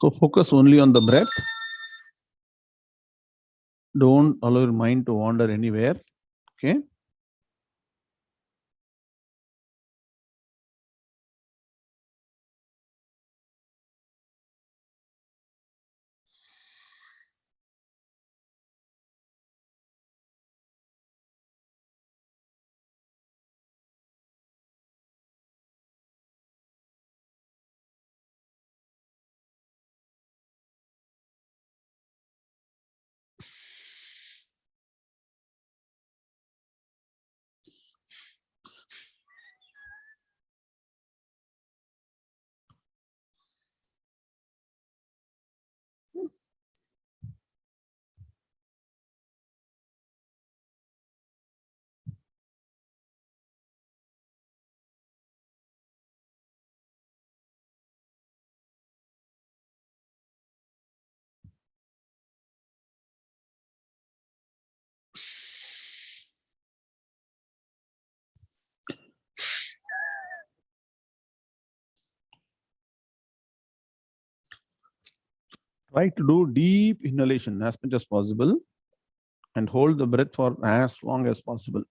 So focus only on the breath. Don't allow your mind to wander anywhere. Okay. Try to do deep inhalation as much as possible and hold the breath for as long as possible.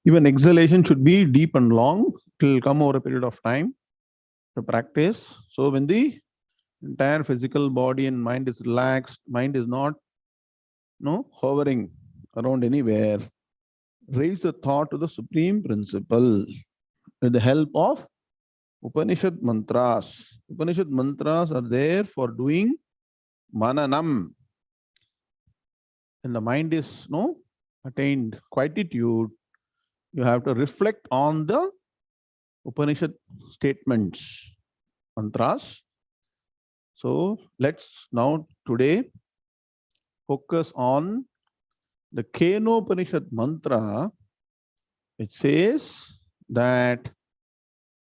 Even exhalation should be deep and long. It will come over a period of time to practice. So when the entire physical body and mind is relaxed, mind is not hovering around anywhere, raise the thought to the supreme principle with the help of Upanishad mantras. Upanishad mantras are there for doing mananam. And the mind is attained quietude, you have to reflect on the Upanishad statements, mantras. So let's now today focus on the Kenopanishad mantra, which says that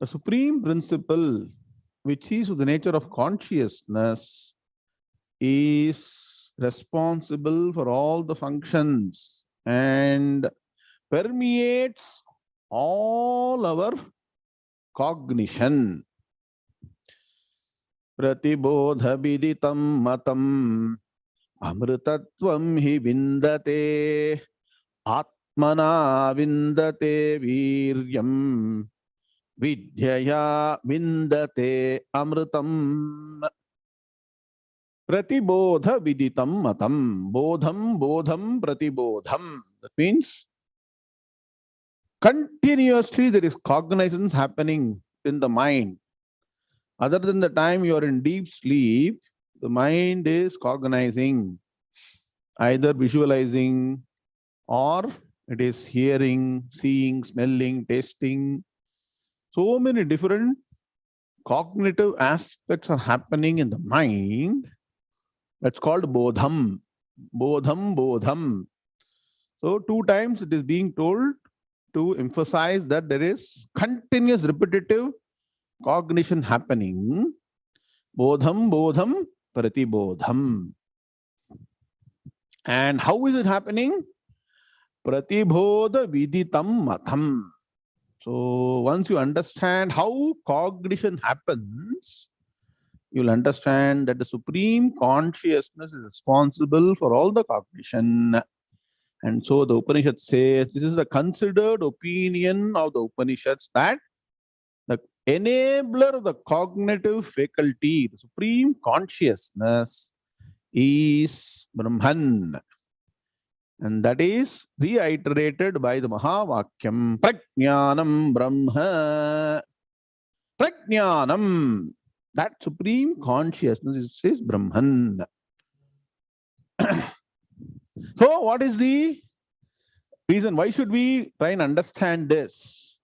the supreme principle, which is the nature of consciousness, is responsible for all the functions and permeates all our cognition. Pratibodha viditam matam amrutatvam hi vindate atmana vindate viryam vidyaya vindate amrutam. Pratibodha viditam matam. Bodham, bodham, pratibodham. That means continuously there is cognizance happening in the mind. Other than the time you are in deep sleep, the mind is cognizing, either visualizing or it is hearing, seeing, smelling, tasting. So many different cognitive aspects are happening in the mind. That's called bodham. Bodham, bodham. So 2 times it is being told to emphasize that there is continuous repetitive cognition happening. Bodham, bodham, pratibodham. And how is it happening? Pratibodha viditam matham. So once you understand how cognition happens, you'll understand that the supreme consciousness is responsible for all the cognition. And so the Upanishad says, this is the considered opinion of the Upanishads, that the enabler of the cognitive faculty, the supreme consciousness, is Brahman. And that is reiterated by the Mahavakyam, Prajnanam Brahma. Prajnanam, that supreme consciousness is Brahman. So what is the reason? Why should we try and understand this?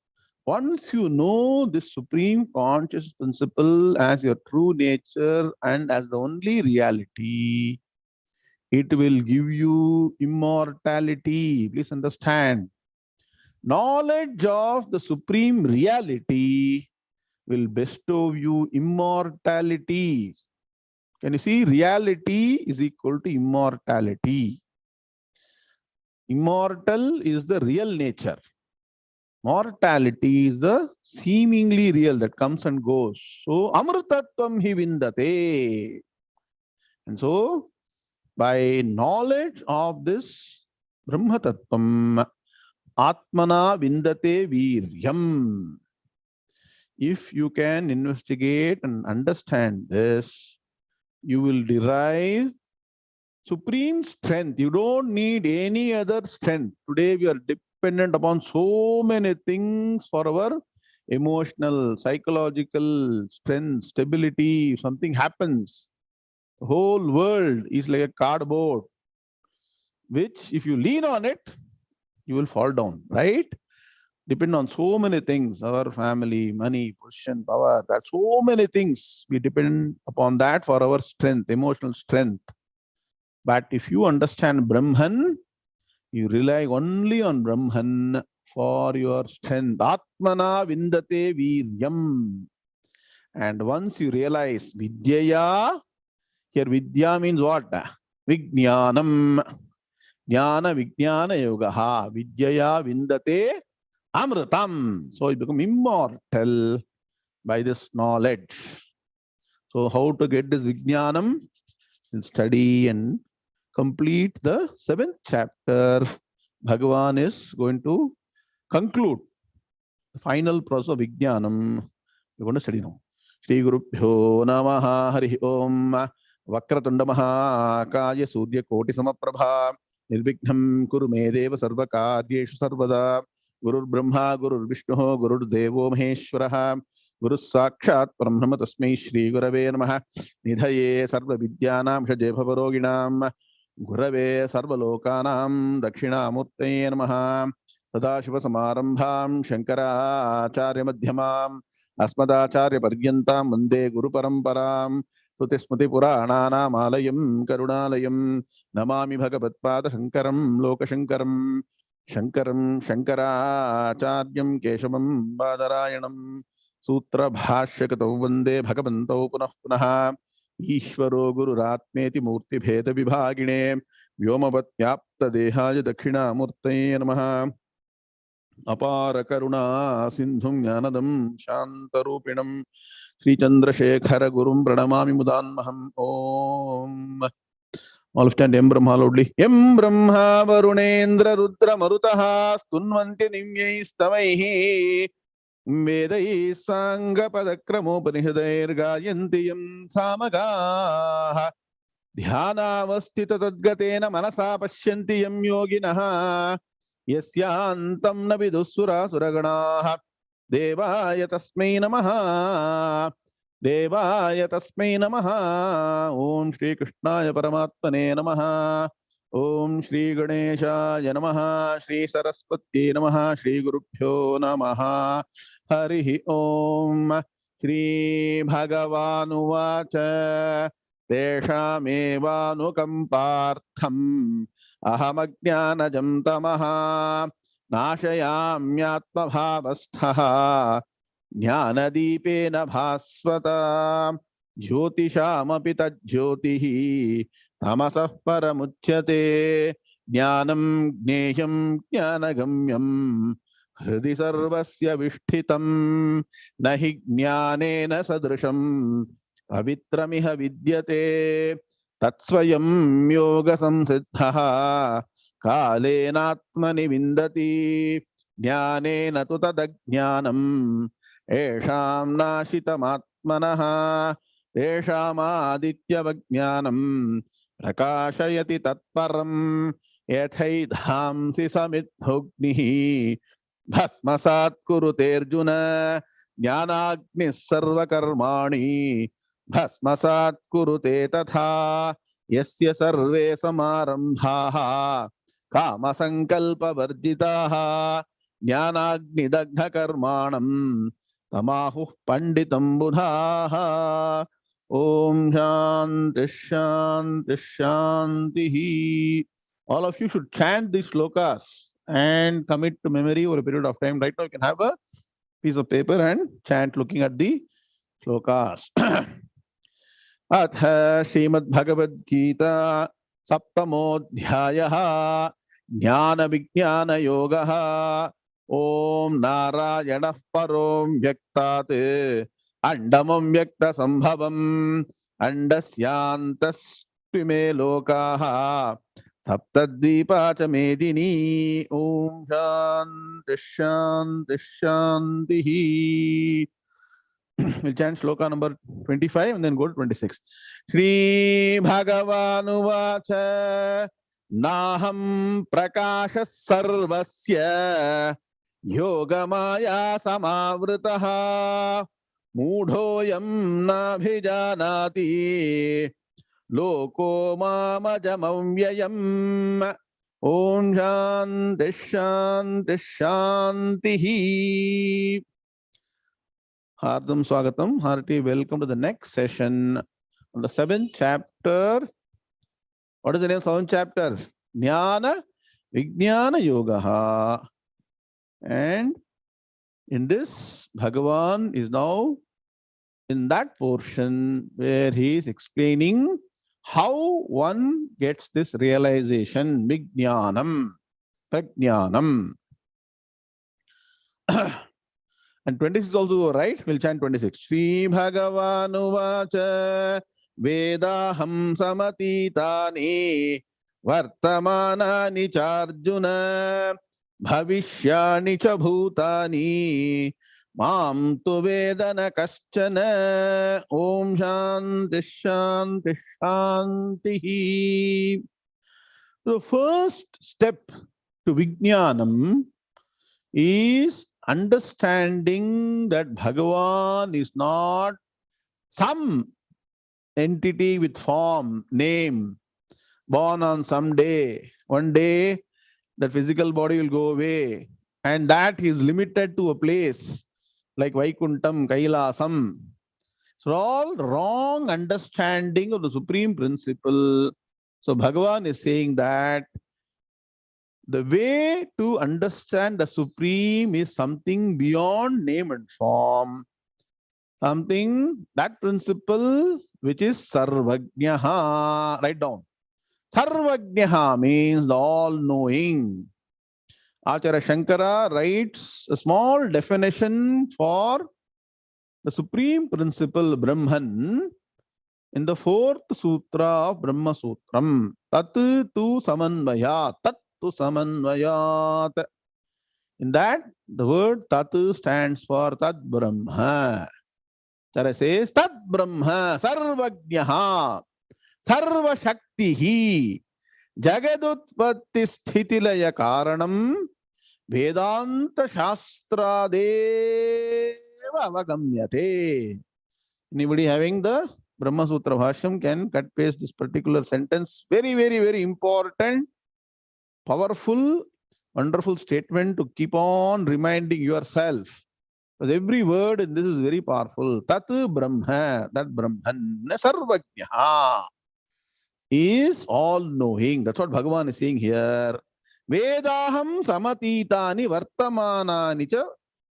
Once you know this supreme conscious principle as your true nature and as the only reality, it will give you immortality. Please understand. Knowledge of the supreme reality will bestow you immortality. Can you see? Reality is equal to immortality. Immortal is the real nature. Mortality is the seemingly real that comes and goes. So, amrtatvam hi vindate. And so, by knowledge of this Brahmatattvam, Atmana vindate viryam. If you can investigate and understand this, you will derive supreme strength. You don't need any other strength. Today we are dependent upon so many things for our emotional, psychological strength, stability. If something happens, the whole world is like a cardboard, which if you lean on it, you will fall down, right? Depend on so many things, our family, money, position, power, that so many things. We depend upon that for our strength, emotional strength. But if you understand Brahman, you rely only on Brahman for your strength. Atmana vindate viryam. And once you realize Vidyaya, here Vidya means what? Vijnanam. Jnana Vijnana Yogaha. Vidyaya vindate amritam. So you become immortal by this knowledge. So how to get this Vijnanam? Study and complete the 7th chapter. Bhagavan is going to conclude the final process of Vijnanam. We're going to study now. Shri Gurubhyo Namaha Hari Om Vakratunda Mahakaya Surya Koti Samaprabha Nirvignam Kuru Medeva Sarva Karyeshu Sarvada Gurur Brahma Gurur Vishnu Gurur Devo Maheshwaraha Guru Sakshat Brahma Tasmai Shri Gurave Namaha Nidhaye Sarva Vidyanam Shaje Bhavaroginam Gurave Sarva Lokanam Dakshinamurtaye Namaha Sadashiva Samarambham Shankaracharya Madhyamam Asmadacharya Paryantam Vande Guru Paramparam Srutismati Purananam Alayam Karunalayam Namami Bhagavatpada Shankaram Lokashankaram Shankaram Shankaracharyam Keshavam Badarayanam Sutra Bhashyakatau Vande Bhagavanto Punah Punaha Ishvaro Guru Ratmeti Murti Bheda Vibhagine Vyomavat Vyapta Dehaya Dakshina Murtaye Namaha Apara Karuna Sindhum Jnanadam Shantarupinam Sri Chandrasekhara Gurum Pranamami Mudanmaham Om. All of stand Em Brahma loudly. Em Brahma Varunendra Rudra Marutaha Stunvanti Nimyai Stavaihi Vedai Sangha Padakramo Panishadair Gayanti Yam Samagaha Dhyanavastita Tadgatena Manasa Pashyanti Yam Yoginaha Yasyantam na vidusura suraganaha Devaya tasmai namaha Devaya tasmai namaha Om Shri Krishnaya Paramatmane namaha Om Shri Ganeshaya namaha Shri Saraswati namaha Shri Gurubhyo namaha Harihi Om Shri Bhagavanu Vacha Teshamevanukampartham Ahamajnanajam tamaha Nashayamyatmabhavasthaha Jnanadipena bhasvata Jyotishamapi tajyotihi Tamasah paramuchyate Jnanam gneyam jnanagamyam Hridi sarvasya vishtitam Nahi jnanena sadrisham Pavitramiha vidyate Tatsvayam yoga samsiddhaha Kalenatmani vindati Jnanena tu tadajnanam Esham nashitamatmanaha Esham aditya vajnanam Prakashayati tatparam Yathaidhamsi samidhugnihi Bhasmasat kuruterjuna Jnanagnis sarva karmani Bhasmasat kurute tatha Yasya sarve samarambhaha kama sankalpa varjitaha jnanagni dagdha karmanam tamahu panditam budhaha. Om Shanti Shanti Shanti. All of you should chant these slokas and commit to memory over a period of time. Right now, you can have a piece of paper and chant looking at the slokas. Atha Srimad Bhagavad Gita Saptamodhyayah Jnana Vijnana Yogaha Om Narayanah Parom Vyaktat Andamam Vyakta Sambhavam Andasyantas Tvime Lokaha Saptadvipa cha Medini. Om Shanti Shanti Shanti. We'll chant sloka number 25 and then go to 26. Shri Bhagavanuvacha Naham Prakasha Sarvasya Yogamaya Samavritaha Mudhoyam Nabhijanati Loko Mamajamam Vyayam. Om Shanti Shanti Shanti. Hardam Swagatam, hearty welcome to the next session on the 7th chapter. What is the name of the 7th chapter? Jnana Vijnana Yogaha. And in this, Bhagavan is now in that portion where he is explaining how one gets this realization, Vijnanam, Prajnanam. And 26 is also right. We'll chant 26. Shri Bhagavanuvacha Vedaham Samatitani Vartamanani Charjuna Bhavishyani cha Bhutani Mam tu Vedana Kaschana. Om Shanti Shanti Shanti. The first step to Vijnanam is understanding that Bhagavan is not some entity with form, name, born on some day. One day, the physical body will go away, and that is limited to a place like Vaikuntham, Kailasam. So all wrong understanding of the supreme principle. So Bhagavan is saying that the way to understand the Supreme is something beyond name and form. Something, that principle which is Sarvajnaha. Write down. Sarvajnaha means the all-knowing. Acharya Shankara writes a small definition for the Supreme Principle, Brahman, in the 4th Sutra of Brahma Sutram. Tat tu samanvaya. Tat Samanvayat. In that, the word Tat stands for Tat Brahma. Chara says Tat Brahma, Sarvajnaha, Sarva Shaktihi, Jagadutpatti Sthitilaya Karanam, Vedanta Shastra Deva Avagamyate. Anybody having the Brahma Sutra Bhashyam can cut paste this particular sentence. Very, very, very important. Powerful, wonderful statement to keep on reminding yourself. Because every word in this is very powerful. Tat Brahma, that Brahman, Sarvajnaha, is all-knowing. That's what Bhagavan is saying here. Vedaham samatitani vartamanani cha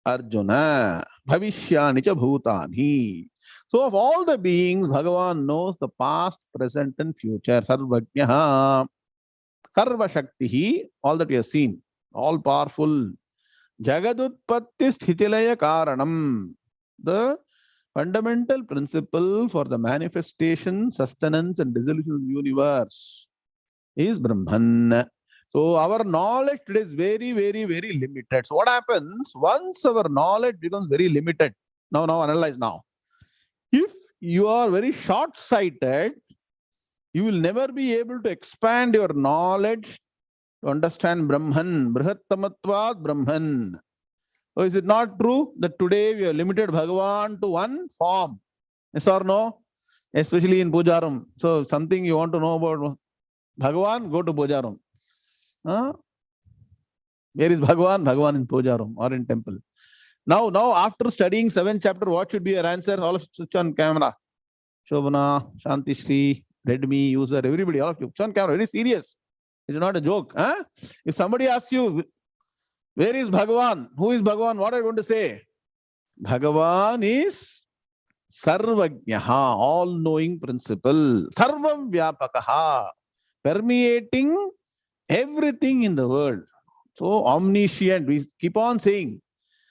Arjuna, bhavishyani cha bhutani. So of all the beings, Bhagavan knows the past, present and future. Sarvajnaha. Sarva Shaktihi, all that we have seen, all powerful. Jagadutpatti Sthitillaya Karanam, the fundamental principle for the manifestation, sustenance, and dissolution of the universe is Brahman. So our knowledge today is very, very, very limited. So what happens once our knowledge becomes very limited? Now analyze now. If you are very short-sighted, you will never be able to expand your knowledge to understand Brahman, Brihattamatvat Brahman. So is it not true that today we have limited Bhagavan to one form? Yes or no? especially in Pujaram. So something you want to know about Bhagavan, go to Pujaram. Where is Bhagavan? Bhagavan in Pujaram or in temple. Now after studying 7th chapter, what should be your answer? All of you switch on camera. Shobana, Shanti Shri, Redmi user, everybody, all of you, switch on camera. Very serious. It's not a joke. If somebody asks you, where is Bhagavan? Who is Bhagavan? What are you going to say? Bhagavan is Sarvajnaha, all-knowing principle. Sarvam Vyapakaha, permeating everything in the world. So omniscient, we keep on saying.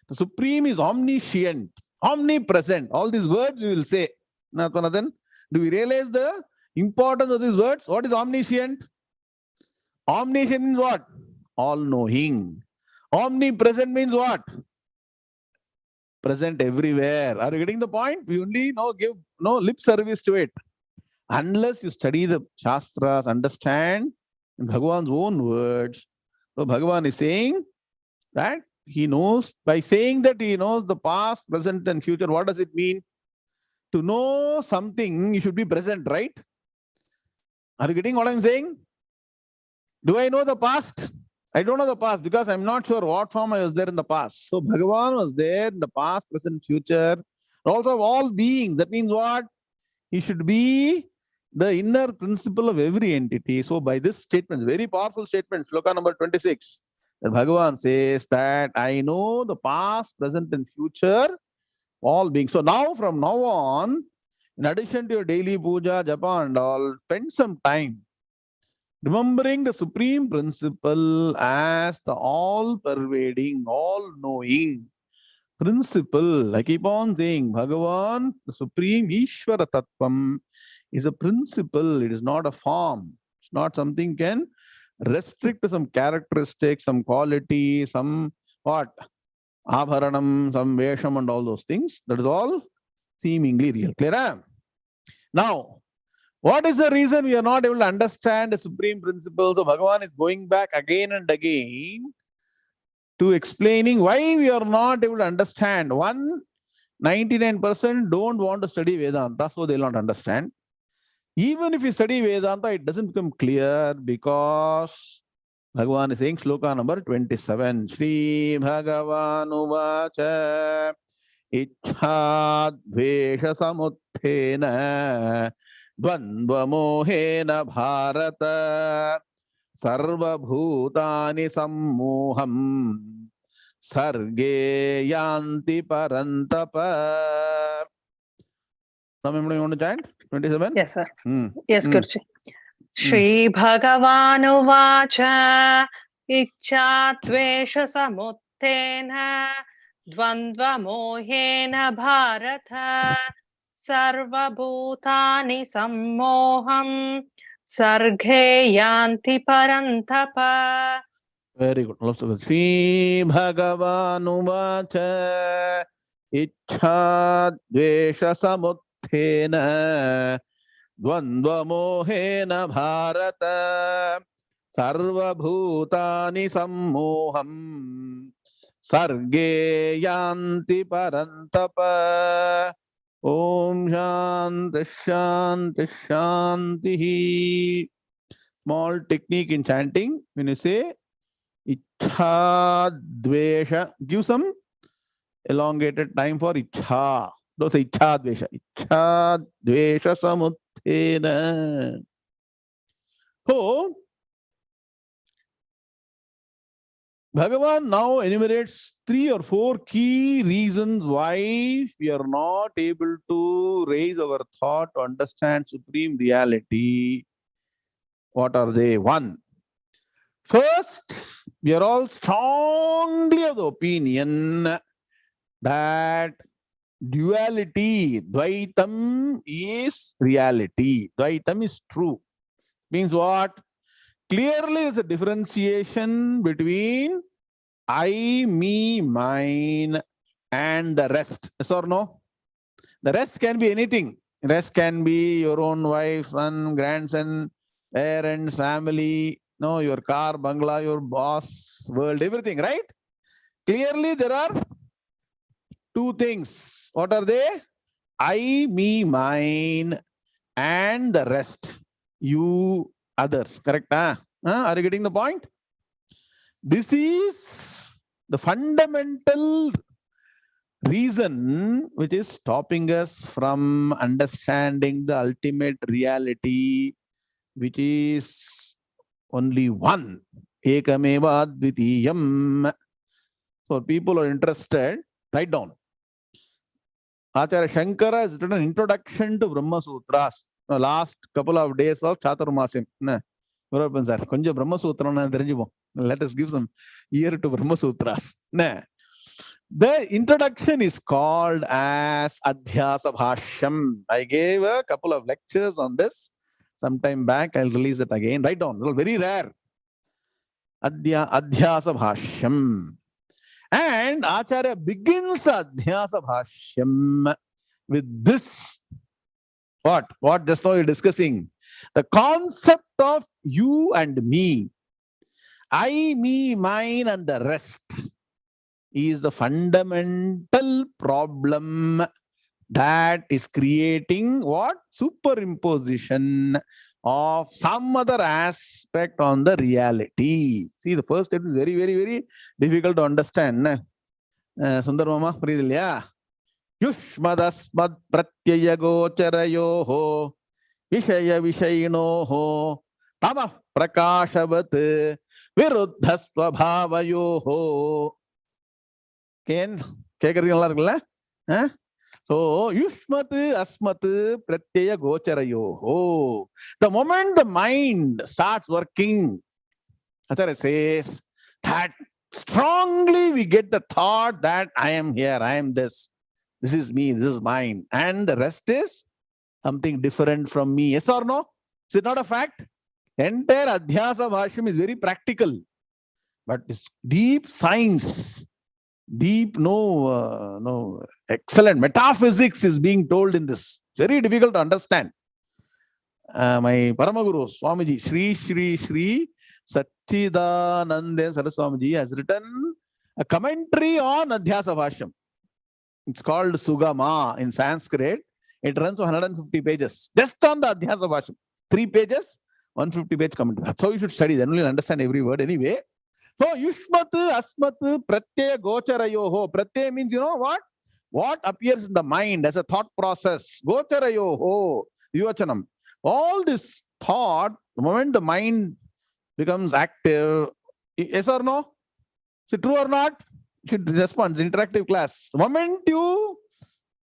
The Supreme is omniscient, omnipresent. All these words we will say. Nathanathan, do we realize the importance of these words? What is omniscient? Omniscient means what? All-knowing. Omnipresent means what? Present everywhere. Are you getting the point? We only give no lip service to it. Unless you study the Shastras, understand in Bhagavan's own words. So Bhagavan is saying that he knows, by saying that he knows the past, present and future. What does it mean? To know something, you should be present, right? Are you getting what I'm saying? Do I know the past? I don't know the past because I'm not sure what form I was there in the past. So Bhagavan was there in the past, present, future. Also of all beings. That means what? He should be the inner principle of every entity. So by this statement, very powerful statement, shloka number 26, that Bhagavan says that I know the past, present and future, all beings. So now, from now on, in addition to your daily puja, japa and all, spend some time remembering the supreme principle as the all-pervading, all-knowing principle. I keep on saying, Bhagavan, the supreme Ishvara Tattvam, is a principle. It is not a form. It's not something can restrict to some characteristics, some quality, some what? Abharanam, some vesham and all those things. That is all seemingly real. Clear? Now, what is the reason we are not able to understand the supreme principle? So Bhagavan is going back again and again to explaining why we are not able to understand. 99% don't want to study Vedanta, so they will not understand. Even if you study Vedanta, it doesn't become clear because Bhagavan is saying shloka number 27. Shri Bhagavan Uvacha Ichha Dvesha Samuthena Dvandva Mohena Bharata Sarva Bhutani Sammoham Sarge Yanti Parantapa. Remember, you want to chant? 27? Yes, sir. Yes, Guruji. Shri Bhagavanuvacha Ichcha Tvesha Samuttena Dvandva Mohena Bharata Sarva Bhutani Sammoham Sarge Yanti Parantapa. Very good. Shri Bhagavanuvacha Ichha Dvesha Samuttena Dvandva Mohena Bharata Sarva Bhutani Sammoham Sarge Yanti Parantapa. Om Shanti Shanti Shanti. Small technique in chanting. When you say Ichha Dvesha, give some elongated time for Ichha. Don't say Ichha Dvesha. Ichha Dvesha Samuttena. So, Bhagavan now enumerates 3 or 4 key reasons why we are not able to raise our thought to understand supreme reality. What are they? 1. First, we are all strongly of the opinion that duality, Dvaitam, is reality. Dvaitam is true. Means what? Clearly, there's a differentiation between I, me, mine, and the rest. Yes or no? The rest can be anything. Rest can be your own wife, son, grandson, parents, family, no, your car, bungalow, your boss, world, everything, right? Clearly, there are 2 things. What are they? I, me, mine, and the rest, you others. Correct? Are you getting the point? This is the fundamental reason which is stopping us from understanding the ultimate reality, which is only one. Ekameva advitiyam. So people who are interested, write down. Acharya Shankara has written an introduction to Brahma Sutras. The last couple of days of Chaturmasim. Let us give some ear to Brahma Sutras. The introduction is called as Adhyasa Bhashyam. I gave a couple of lectures on this some time back. I'll release it again. Write down. It's very rare. Adhyasa Bhashyam. And Acharya begins Adhyasa Bhashyam with this. What just now you're discussing? The concept of you and me. I, me, mine, and the rest is the fundamental problem that is creating what? Superimposition of some other aspect on the reality. See, the first step is very, very, very difficult to understand. Sundar Mama, Pridilya. Yushmadasmad pratyaya gocharayoho Vishaya Vishayinoho Tamah Prakashavat Viruddha Swabhavayoho. So Yushmat Asmat Pratyaya Gocharayoho. The moment the mind starts working, Acharya says that strongly we get the thought that I am here, I am this. This is me, this is mine. And the rest is something different from me. Yes or no? Is it not a fact? Entire Adhyasa Bhashyam is very practical. But it's deep science, deep, excellent metaphysics is being told in this. Very difficult to understand. My Paramaguru, Swamiji, Sri Satchidananda Saraswamiji has written a commentary on Adhyasa Bhashyam. It's called Sugama in Sanskrit. It runs 150 pages. Just on the Adhyasa Bhashyam. 3 pages, 150 page commentary. That's how you should study. Then only understand every word anyway. So, Yushmat, Asmat, Pratyaya, Gocharayoho. Pratyaya means, you know what? What appears in the mind as a thought process. Gocharayoho, Yuvachanam. All this thought, the moment the mind becomes active, yes or no? Is it true or not? You should respond. It's interactive class. The moment you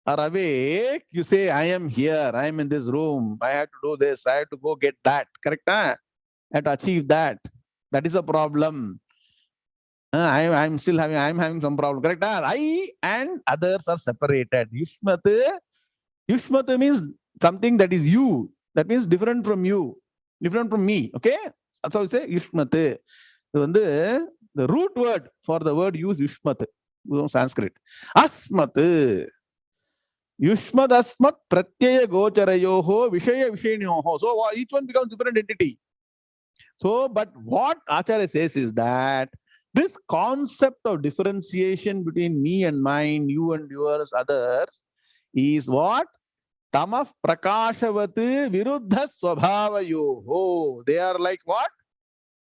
are awake, you say, I am here, I am in this room, I have to do this, I have to go get that. Correct? I have to achieve that. That is a problem. I'm having some problem. Correct? I and others are separated. Yushmat means something that is you. That means different from you, different from me. Okay? That's how we say Yushmat. The root word for the word use Yushmat, Sanskrit. Asmat. Yushmad Asmat Pratyaya Gocharayoho Vishaya Vishayanyoho. So each one becomes different entity. So, but what Acharya says is that this concept of differentiation between me and mine, you and yours, others, is what? Tamah Prakashavat Viruddha Swabhavayoho. They are like what?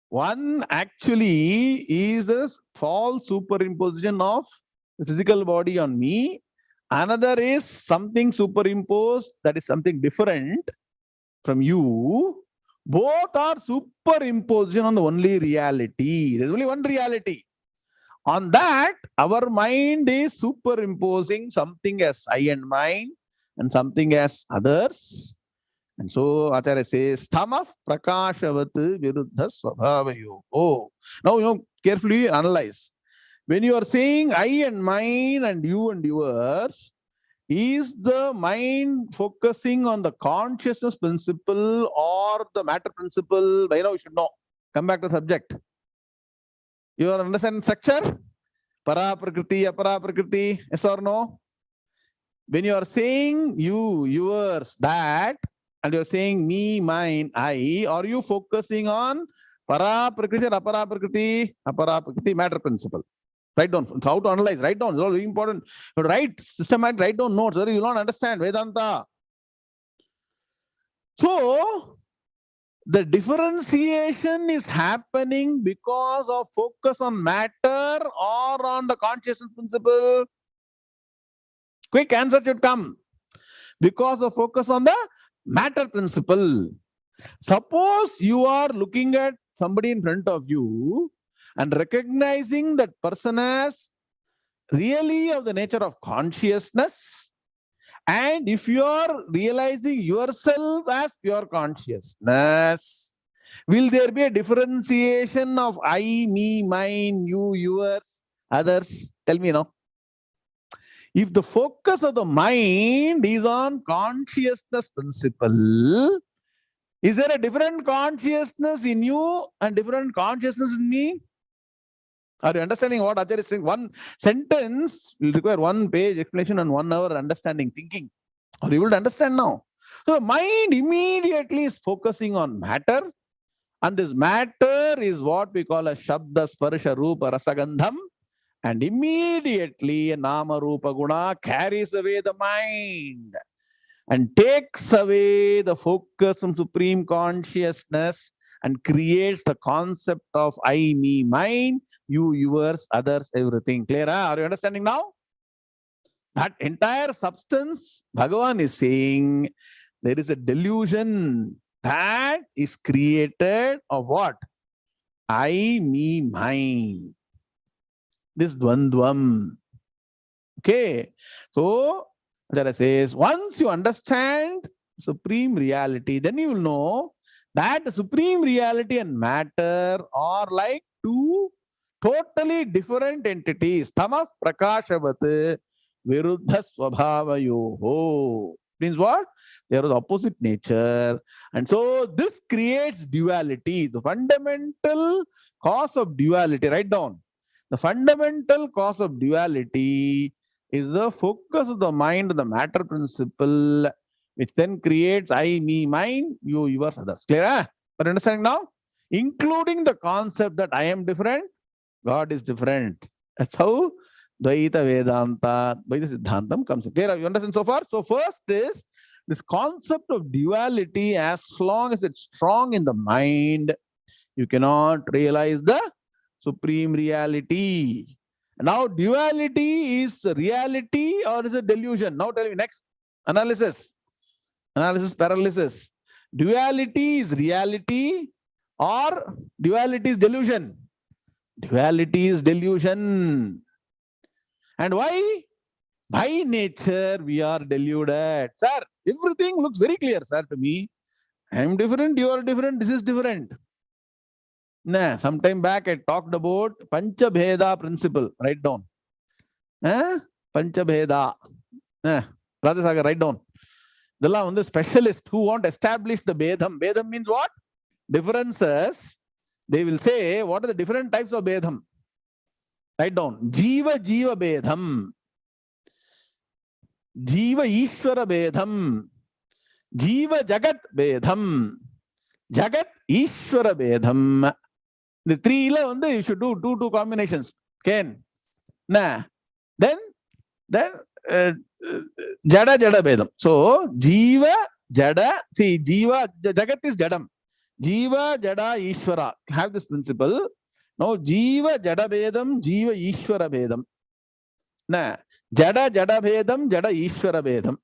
One actually is a false superimposition of the physical body on me. Another is something superimposed, that is something different from you. Both are superimposition on the only reality. There's only one reality. On that, our mind is superimposing something as I and mine and something as others. And so Acharya says, Tamah Prakashavat Viruddha Swabhavayo. Oh, now carefully analyze. When you are saying I and mine and you and yours, is the mind focusing on the consciousness principle or the matter principle? By now you should know. Come back to the subject. You understand structure? Para Prakriti, Apara Prakriti, yes or no? When you are saying you, yours, that, and you're saying me, mine, I, are you focusing on Para Prakriti or Apara Prakriti, matter principle? Write down. It's how to analyze. Write down. It's all very important. But write systematic, write down notes. You will not understand Vedanta. So the differentiation is happening because of focus on matter or on the consciousness principle. Quick answer should come. Because of focus on the matter principle. Suppose you are looking at somebody in front of you and recognizing that person as really of the nature of consciousness, and if you are realizing yourself as pure consciousness, will there be a differentiation of I, me, mine, you, yours, others? Tell me now. If the focus of the mind is on consciousness principle, is there a different consciousness in you and different consciousness in me? Are you understanding what Acharya is saying? One sentence will require 1 page explanation and 1 hour understanding, thinking. Are you able to understand now? So the mind immediately is focusing on matter, and this matter is what we call a Shabda, Sparsha, Rupa, Rasagandham, and immediately Nama, Rupa, Guna carries away the mind and takes away the focus from supreme consciousness and creates the concept of I, me, mine, you, yours, others, everything. Clear? Are you understanding now? That entire substance, Bhagavan is saying, there is a delusion that is created of what? I, me, mine. This dvandvam. Okay. So, Jara says, once you understand supreme reality, then you will know that the supreme reality and matter are like two totally different entities. Tamah prakashavat viruddha swabhavayoho. Means what? They are the opposite nature. And so this creates duality. The fundamental cause of duality, write down. The fundamental cause of duality is the focus of the mind, the matter principle, which then creates I, me, mine, you, yours, others. Clear? Are you understanding now? Including the concept that I am different, God is different. That's how Dvaita Vedanta, Dvaita Siddhantam comes in. Clear? You understand so far? So first is this concept of duality. As long as it's strong in the mind, you cannot realize the supreme reality. Now, duality is reality or is a delusion? Now tell me next. Analysis. Analysis paralysis. Duality is reality or duality is delusion? Duality is delusion. And why? By nature, we are deluded. Sir, everything looks very clear, sir, to me. I am different, you are different, this is different. Nah, sometime back I talked about Panchabheda principle. Write down. Panchabheda. Radhasagar, write down. Idella on the specialist who want to establish the Bedham. Bedham means what? Differences. They will say, what are the different types of Bedham? Write down. Jiva Jiva Bedham. Jiva Ishvara Bedham. Jiva Jagat Bedham. Jagat Ishvara Bedham. The 3 you should do two combinations. Can. Nah. Then Jada Jada Bedam. So Jiva Jada. See, Jiva Jagat is Jadam. Jiva Jada Ishvara. Have this principle. Now Jiva Jada Bedam, Jiva Ishvara Bedam. Nah. Jada Jada Bedam, Jada Ishvara Bedam.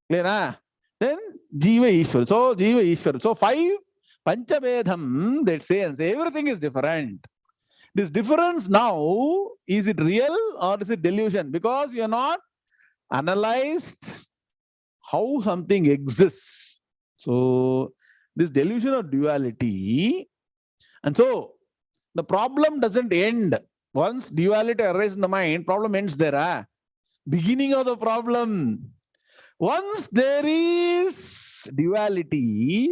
Clear? Then Jiva Ishvara. So Jiva Ishvara. So 5 Panchabedham, they say, and say everything is different. This difference now, is it real or is it delusion? Because you are not analyzed how something exists. So this delusion of duality, and so the problem doesn't end. Once duality arises in the mind, problem ends there. Beginning of the problem. Once there is duality,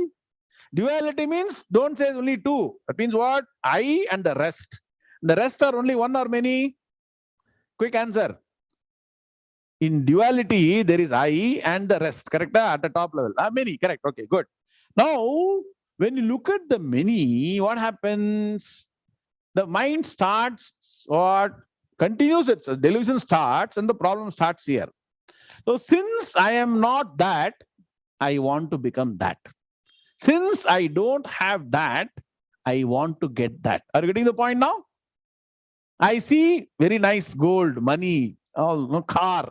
duality means don't say only 2. That means what? I and the rest. The rest are only 1 or many? Quick answer. In duality, there is I and the rest. Correct? At the top level. Many. Correct. Okay, good. Now, when you look at the many, what happens? The mind starts what? Continues its delusion starts and the problem starts here. So since I am not that, I want to become that. Since I don't have that, I want to get that. Are you getting the point now? I see very nice gold, money, all no car,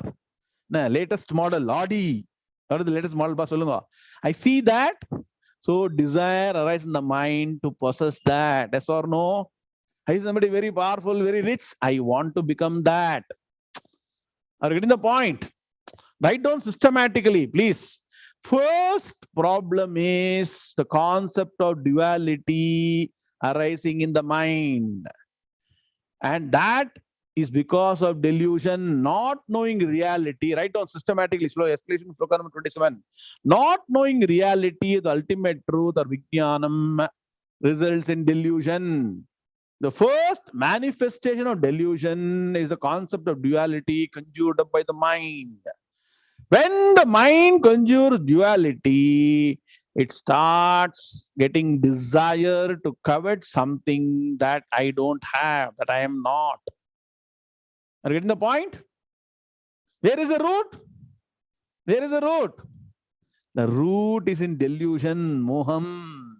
latest model, Audi. What is the latest model? I see that. So desire arises in the mind to possess that. Yes or no? I see somebody very powerful, very rich. I want to become that. Are you getting the point? Write down systematically, please. First problem is the concept of duality arising in the mind. And that is because of delusion, not knowing reality. Write down systematically, slow explanation, sloka number 27. Not knowing reality, the ultimate truth or vijnanam, results in delusion. The first manifestation of delusion is the concept of duality conjured up by the mind. When the mind conjures duality, it starts getting desire to covet something that I don't have, that I am not. Are you getting the point? Where is the root? Where is the root? The root is in delusion, moham.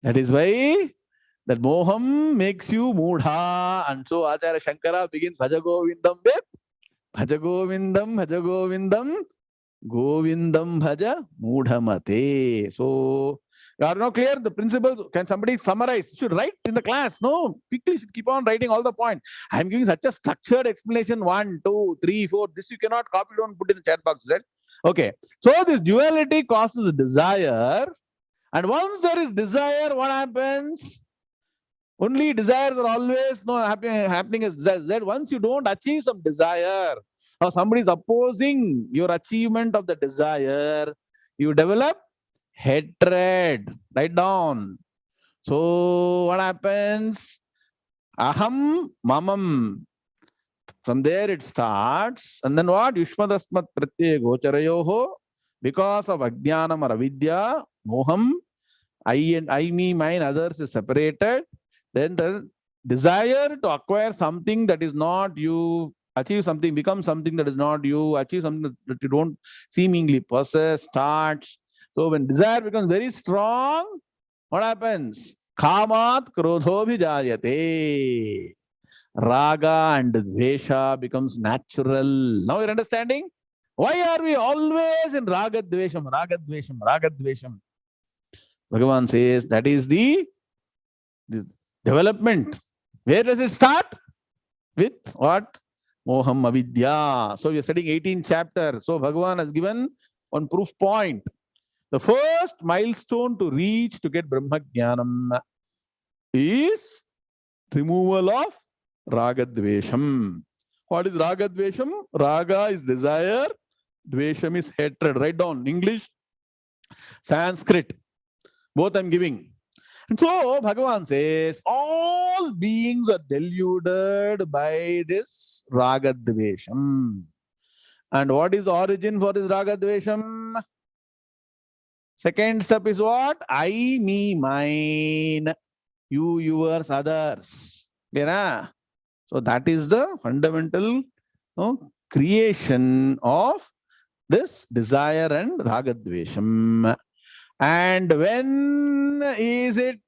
That is why that moham makes you mudha. And so Acharya Shankara begins Bhajagovindam with Bhajagovindam, Bhajagovindam, Govindam Bhaja Mudhamate. So, you are now clear the principles. Can somebody summarize? You should write in the class. No, quickly should keep on writing all the points. I am giving such a structured explanation. 1, 2, 3, 4. This you cannot copy down, put in the chat box. Right? Okay. So this duality causes desire. And once there is desire, what happens? Only desires are always happening as that. Once you don't achieve some desire, or somebody is opposing your achievement of the desire, you develop hatred. Write down. So what happens? Aham mamam. From there it starts. And then what? Yushmadasmat pratyaya gocharayoho. Because of ajnanam or avidya, moham, I and I, me, mine, others is separated. Then the desire to acquire something that is not you, achieve something, become something that is not you, achieve something that you don't seemingly possess, starts. So when desire becomes very strong, what happens? Kamat krodho bhijayate. Raga and dvesha becomes natural. Now you're understanding? Why are we always in raga dvesham, raga dvesham, raga dvesham? Bhagavan says that is the development. Where does it start? With what? Moham avidya. So we are studying 18th chapter. So Bhagavan has given one proof point. The first milestone to reach to get Brahma Jnanam is removal of Ragadvesham. What is Ragadvesham? Raga is desire, Dvesham is hatred. Write down English, Sanskrit. Both I'm giving. And so Bhagavan says all beings are deluded by this Ragadvesham. And what is the origin for this Ragadvesham? Second step is what? I, me, mine, you, yours, others. Yeah. So that is the fundamental creation of this desire and Ragadvesham. And when is it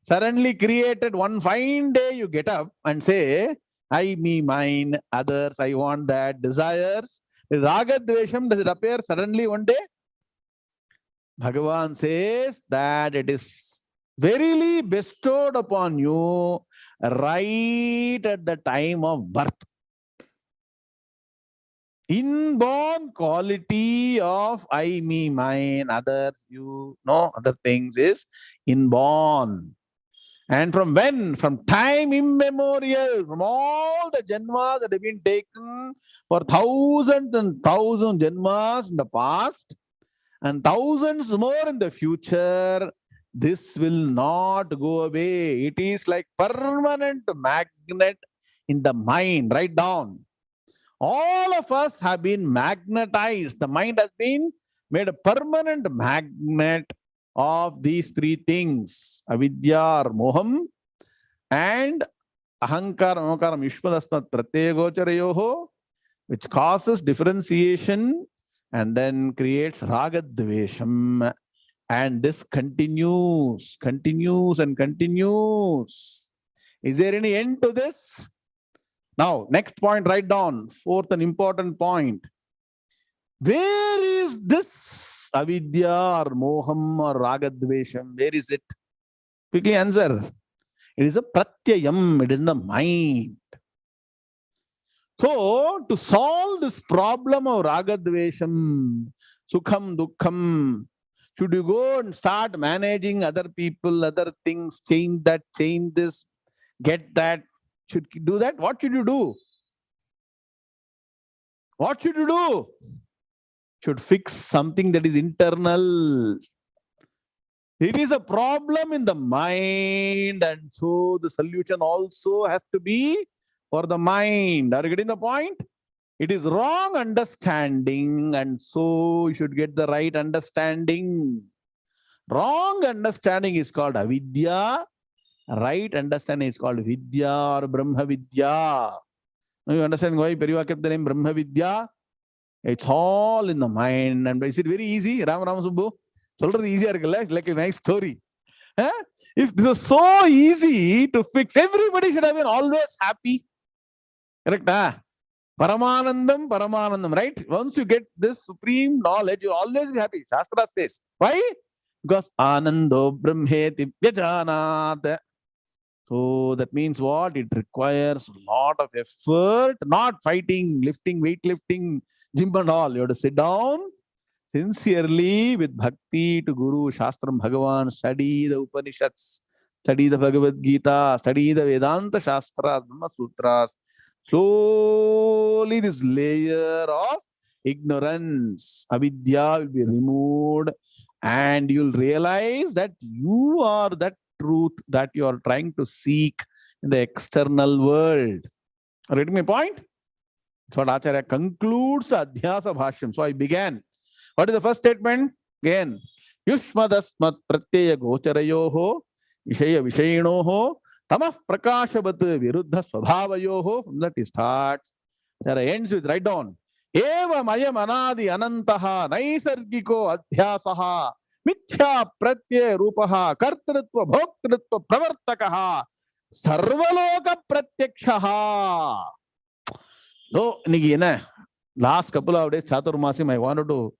suddenly created? One fine day you get up and say, I, me, mine, others, I want that, desires. Is Ragadvesham, does it appear suddenly one day? Bhagavan says that it is verily bestowed upon you right at the time of birth. Inborn quality of I, me, mine, others, you, other things is inborn. And from when? From time immemorial, from all the janmas that have been taken for thousands and thousands janmas in the past, and thousands more in the future, this will not go away. It is like permanent magnet in the mind. Write down. All of us have been magnetized. The mind has been made a permanent magnet of these three things. Avidya or moham and ahankara, mamakaram, yushmadasmat pratyegocharayoho, which causes differentiation and then creates ragadvesham, and this continues and continues. Is there any end to this? Now, next point, write down, fourth and important point. Where is this avidya or moham or ragadvesham? Where is it? Quickly answer. It is a pratyayam, it is in the mind. So, to solve this problem of ragadvesham, sukham, dukkham, should you go and start managing other people, other things, change that, change this, get that, should you do that? What should you do? What should you do? Should fix something that is internal. It is a problem in the mind, and so the solution also has to be for the mind. Are you getting the point? It is wrong understanding, and so you should get the right understanding. Wrong understanding is called avidya. Right understanding is called vidya or brahma vidya. Now you understand why Periva kept the name Brahma Vidya? It's all in the mind. And is it very easy? Ram Subbu? Solறது easier இருக்குல்ல? Like a nice story. If this was so easy to fix, everybody should have been always happy. Correct? Paramanandam, Paramanandam, right? Once you get this supreme knowledge, you always be happy. Shastra says. Why? Because Anando Brahmeti Vyajanat. So that means what? It requires a lot of effort, not fighting, lifting, weightlifting, gym and all. You have to sit down sincerely with bhakti to Guru, Shastram, Bhagavan, study the Upanishads, study the Bhagavad Gita, study the Vedanta Shastras, Brahma Sutras. Slowly this layer of ignorance, avidya will be removed, and you'll realize that you are that truth that you are trying to seek in the external world. Read my point? That's what Acharya concludes the Adhyasa Bhashyam. So I began. What is the first statement? Again, Yushmadasmat Pratyaya Gocharayoho, Vishaya Vishayinoho, Tamah Prakashavat Viruddha Swabhavayoho. From that he starts. There ends with, write down. Eva Maya Manadi Anantaha Naisargiko Adhyasaha Mithya Pratyaya Rupaha Kartritva Bhoktritva Pravartakaha Sarvaloka Pratyakshaha. So, last couple of days, Chaturmasim, I wanted to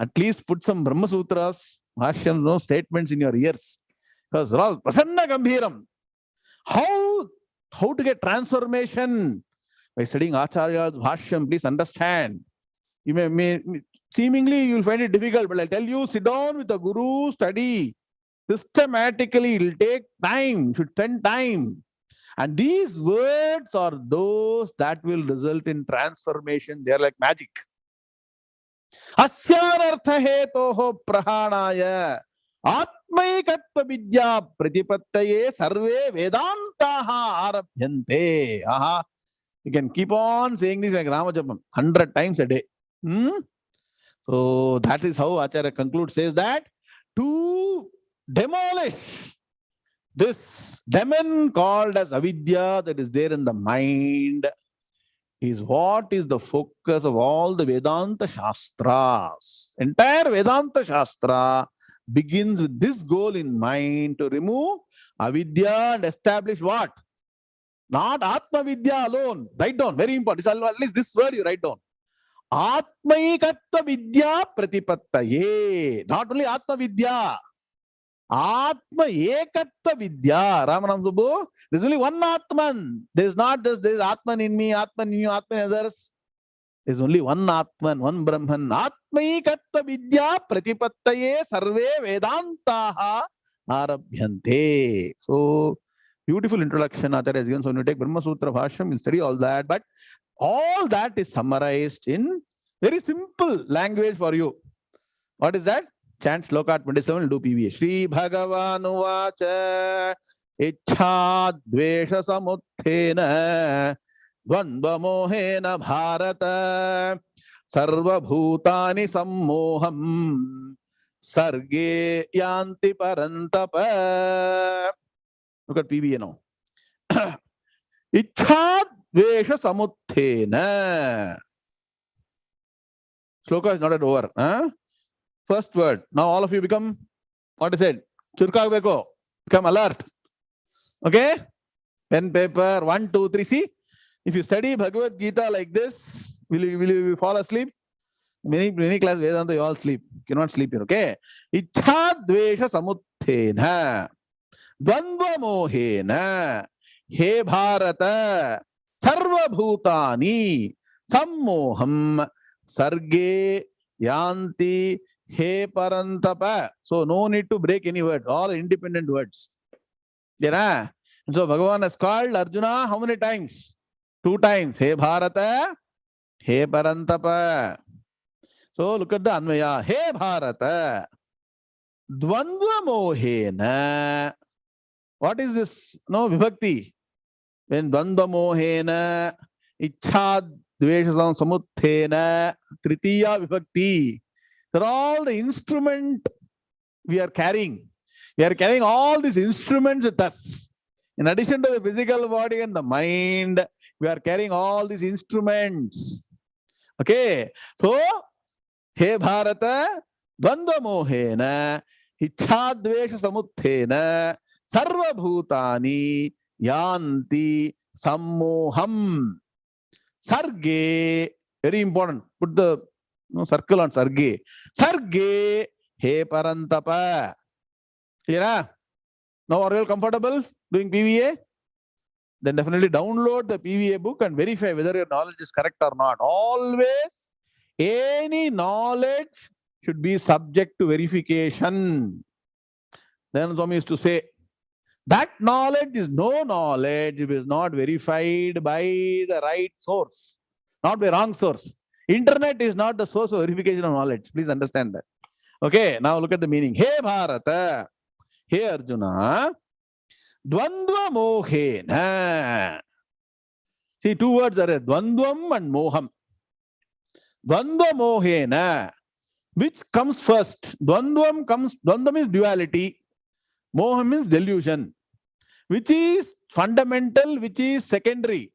at least put some Brahma Sutras, Bhashyams, statements in your ears. Because they're all Prasanna Gambhiram. How to get transformation? By studying Acharya's Bhashyam, please understand. You may seemingly you'll find it difficult, but I'll tell you, sit down with the Guru, study. Systematically, it'll take time, you should spend time. And these words are those that will result in transformation. They're like magic. Asyarartha hetoho prahanaya atmaikatva vidya pratipattaye sarve vedantaha arabhyante. You can keep on saying this like Ramajapam 100 times a day. So that is how Acharya concludes, says that to demolish this demon called as avidya that is there in the mind is what is the focus of all the Vedanta Shastras. Entire Vedanta Shastra begins with this goal in mind, to remove avidya and establish what? Not Atma Vidya alone. Write down, very important. At least this word you write down. Atmaikatva Vidya Pratipattaye. Not only Atma Vidya. Atma Ekatva Vidya. Ramanam Subbu. There's only one Atman. There's not just there's Atman in me, Atman in you, Atman in others. There's only one Atman, one Brahman. Atmaikatva Vidya Pratipattaye Sarve Vedantaha Arabhyante. So, beautiful introduction, Acharya has given. So when you take Brahma Sutra Bhashyam, you'll study all that. But all that is summarized in very simple language for you. What is that? Chant Shloka 27, do PVA. Shri Bhagavanu Vacha Ichha Dvesha Samuthena Dvandva Mohena Bharata Sarva Bhutani Sammoham Sarge Yanti Parantapa. Look at PBA now. Ichha Dvesha Samuthena. Shloka is not yet over. Huh? First word. Now all of you become, what is it? Churkagabeko. Become alert. Okay? Pen, paper, 1, 2, 3. See, if you study Bhagavad Gita like this, will you fall asleep? Many class Vedanta, you all sleep. You cannot sleep here. Okay? Ichha dvesha samuthena. Dvandva mohena. He Bharata. Sarva bhutani. Sammoham. Sarge. Yanti. He parantapa. So no need to break any word. All independent words. Yeah. So Bhagavan has called Arjuna how many times? 2 times. He Bharata. He parantapa. So look at the Anvaya. He Bharata. Dvandva mohena. What is this? No, Vibhakti. When Dvandva mohena, Ichha dvesha samuthena, Tritiya Vibhakti. They're all the instrument we are carrying. We are carrying all these instruments with us. In addition to the physical body and the mind, we are carrying all these instruments. Okay. So, He Bharata, Dvandva mohena, Ichhadvesha samuthena, Sarva bhutani, Yanti, Sammoham. Sarge, very important. Put the circle on Sarge. Sarge, He Parantapa. Clear? Now are you all comfortable doing PVA? Then definitely download the PVA book and verify whether your knowledge is correct or not. Always, any knowledge should be subject to verification. Then Swami used to say, that knowledge is no knowledge if it is not verified by the right source, not by wrong source. Internet is not the source of verification of knowledge. Please understand that. Okay, now look at the meaning. Hey Bharata, hey Arjuna, Dvandva mohena. See, 2 words are there, Dvandvam and Moham. Dvandva mohena. Which comes first? Dvandvam is duality. Moham is delusion. Which is fundamental, which is secondary?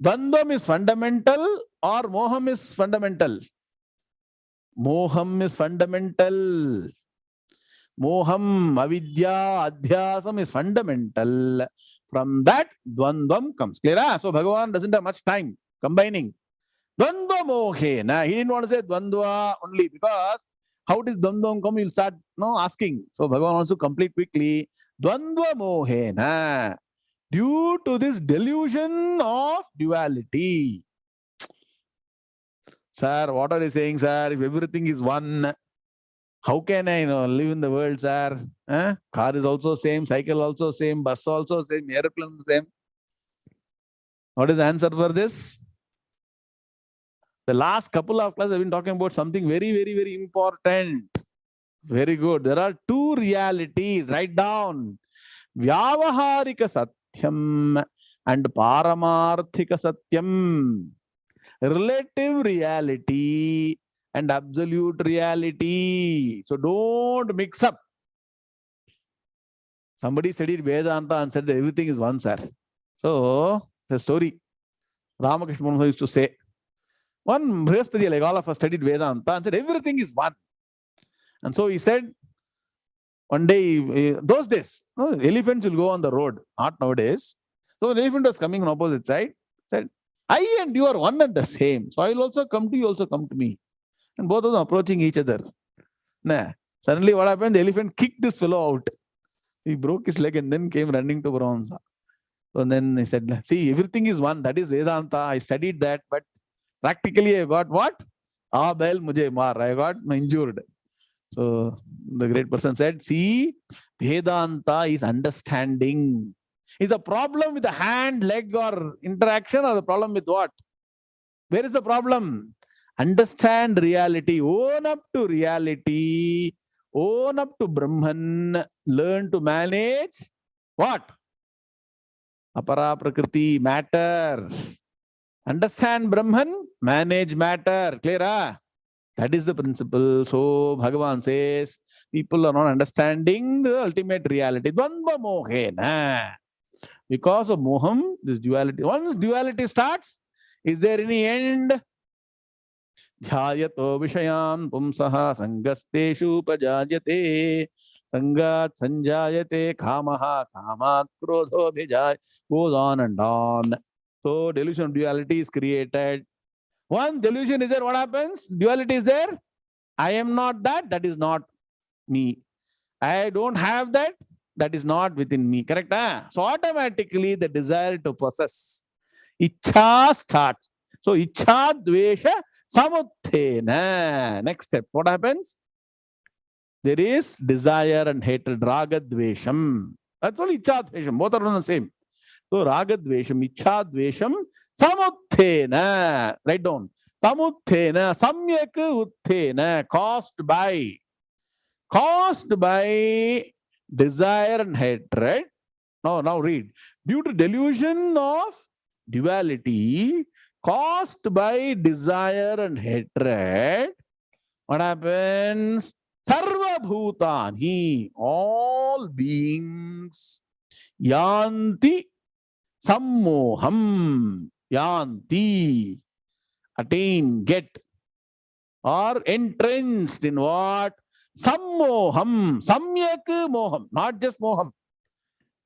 Dvandvam is fundamental or Moham is fundamental? Moham is fundamental. Moham, avidya, adhyasam is fundamental. From that, Dvandvam comes. Clear? So Bhagavan doesn't have much time combining. Dvandva mohena. He didn't want to say Dvandva only because how does Dvandvam come? You'll start asking. So Bhagavan also complete quickly. Dvandva mohena. Due to this delusion of duality. Sir, what are you saying, sir? If everything is one, how can I live in the world, sir? Car is also same, cycle also same, bus also same, airplane same. What is the answer for this? The last couple of classes I've been talking about something very, very, very important. Very good. There are 2 realities. Write down. Vyavaharika satyam and paramarthika satyam. Relative reality and absolute reality. So don't mix up. Somebody studied Vedanta and said that everything is one, sir. So the story Ramakrishna Paramahansa used to say, one Brihaspati, like all of us, studied Vedanta and said everything is one. And so he said, one day, those days, elephants will go on the road, not nowadays. So an elephant was coming on opposite side, said, I and you are one and the same. So I will also come to you, also come to me. And both of them approaching each other. Nah. Suddenly what happened? The elephant kicked this fellow out. He broke his leg and then came running to Paramahansa. So then he said, see, everything is one. That is Vedanta. I studied that, but practically I got what? Bail mujhe maar. I got injured. So the great person said, see, Vedanta is understanding. Is the problem with the hand, leg or interaction or the problem with what? Where is the problem? Understand reality. Own up to reality. Own up to Brahman. Learn to manage what? Apara Prakriti, matter. Understand Brahman, manage matter. Clear? That is the principle. So Bhagavan says, people are not understanding the ultimate reality. Dvandva mohena. Because of moham, this duality. Once duality starts, is there any end? Dhyayato Vishayan Pumsaha Sangasteshu Pajajate Sangat Sanjayate Kamaha Kamat Krodho Bhijay, goes on and on. So delusion of duality is created. One delusion is there, what happens? Duality is there. I am not that, that is not me. I don't have that, that is not within me. Correct? Huh? So automatically the desire to possess, Ichha starts. So Ichha Dvesha Samuthena. Next step, what happens? There is desire and hatred, Raga Dvesham. That's all Ichha Dvesham. Both are on the same. So Raga Dvesham, Ichha Dvesham Samuthena. Write down. Samuthena, Samyak Uthena, caused by desire and hatred. Now read. Due to delusion of duality caused by desire and hatred, what happens? Sarva bhutani, all beings, yanti sammoham, yanti, attain, get, or entrenched in what? Sammoham, samyak moham, not just moham.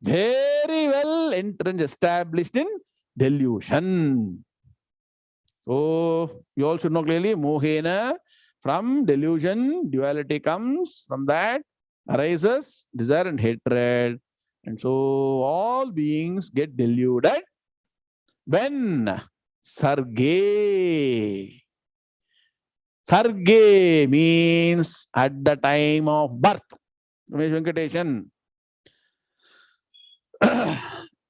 Very well entrenched, established in delusion. So you all should know clearly, mohena, from delusion, duality comes, from that arises desire and hatred. And so all beings get deluded when sarge. Sarge means at the time of birth. Ramesh Venkatesan.